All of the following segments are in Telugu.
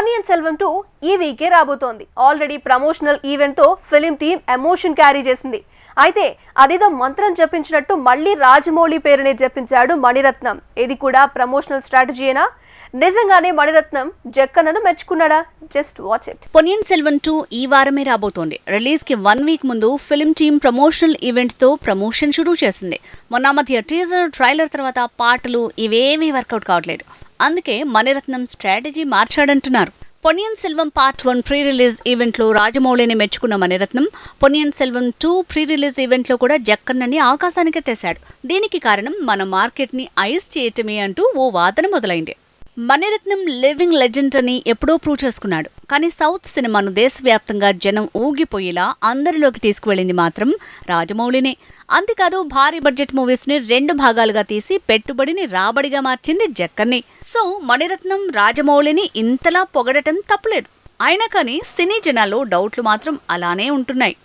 పొన్నియిన్ సెల్వం 2 ఈ వీకే రాబోతోంది. ఆల్రెడీ ప్రమోషనల్ ఈవెంట్ తో ఫిలిం టీమ్ ఎమోషన్ క్యారీ చేసింది. అయితే అదేదో మంత్రం జపించినట్టు మళ్ళీ రాజమౌళి పేరునే జపించాడు మణిరత్నం. ఇది కూడా ప్రమోషనల్ స్ట్రాటజీయేనా? నిజంగానే మణిరత్నం జక్కన్నను మెచ్చుకున్నాడా? Just watch it. Ponniyin Selvan 2 ఈ వారమే రాబోతోంది. రిలీజ్ కి 1 వీక్ ముందు ఫిలిం టీమ్ ప్రమోషనల్ ఈవెంట్ తో ప్రమోషన్ షురూ చేసింది. మొన్న మధ్య టీజర్, ట్రైలర్ తర్వాత పాటలు ఇవేమీ వర్కౌట్ కావట్లేదు. అందుకే మణిరత్నం స్ట్రాటజీ మార్చాడంటున్నారు. Ponniyin Selvam part 1 pre release event లో రాజమౌళిని మెచ్చుకున్న Maniratnam Ponniyin Selvam 2 pre release event లో కూడా జక్కన్నని ఆకాశానికెత్తేశాడు. దీనికి కారణం మన మార్కెట్ ని ఐస్ చేయటమే అంటూ ఓ వాదన మొదలైంది. మణిరత్నం లివింగ్ లెజెండ్ అని ఎప్పుడో ప్రూవ్ చేసుకున్నాడు. కానీ సౌత్ సినిమాను దేశవ్యాప్తంగా జనం ఊగిపోయేలా అందరిలోకి తీసుకువెళ్ళింది మాత్రం రాజమౌళినే. అంతేకాదు భారీ బడ్జెట్ మూవీస్ ని 2 భాగాలుగా తీసి పెట్టుబడిని రాబడిగా మార్చింది జక్కన్నే. సో మణిరత్నం రాజమౌళిని ఇంతలా పొగడటం తప్పులేదు. అయినా కానీ సినీ జనాల్లో డౌట్లు మాత్రం అలానే ఉంటున్నాయి.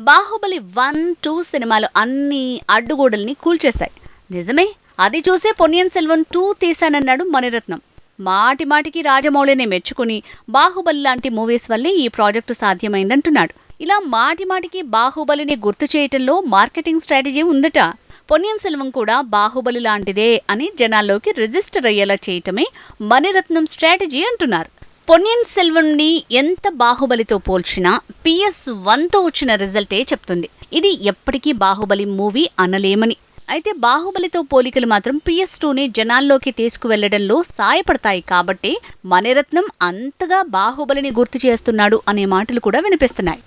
బాహుబలి 1, 2 సినిమాలు అన్ని అడ్డుగోడల్ని కూల్చేశాయి. నిజమే, అది చూసే పొన్నియిన్ సెల్వన్ 2 తీశానన్నాడు మణిరత్నం. మాటి మాటికి రాజమౌళిని మెచ్చుకుని బాహుబలి లాంటి మూవీస్ వల్లే ఈ ప్రాజెక్టు సాధ్యమైందంటున్నాడు. ఇలా మాటి మాటికి బాహుబలిని గుర్తు చేయటంలో మార్కెటింగ్ స్ట్రాటజీ ఉందట. పొన్నియిన్ సెల్వం కూడా బాహుబలి లాంటిదే అని జనాల్లోకి రిజిస్టర్ అయ్యేలా చేయటమే మణిరత్నం స్ట్రాటజీ అంటున్నారు. పొన్నియిన్ సెల్వం ని ఎంత బాహుబలితో పోల్చినా PS1తో వచ్చిన రిజల్టే చెప్తుంది. ఇది ఎప్పటికీ బాహుబలి మూవీ అనలేమని. అయితే బాహుబలితో పోలికలు మాత్రం PS2ని జనాల్లోకి తీసుకువెళ్లడంలో సాయపడతాయి కాబట్టి మణిరత్నం అంతగా బాహుబలిని గుర్తు చేస్తున్నాడు అనే మాటలు కూడా వినిపిస్తున్నాయి.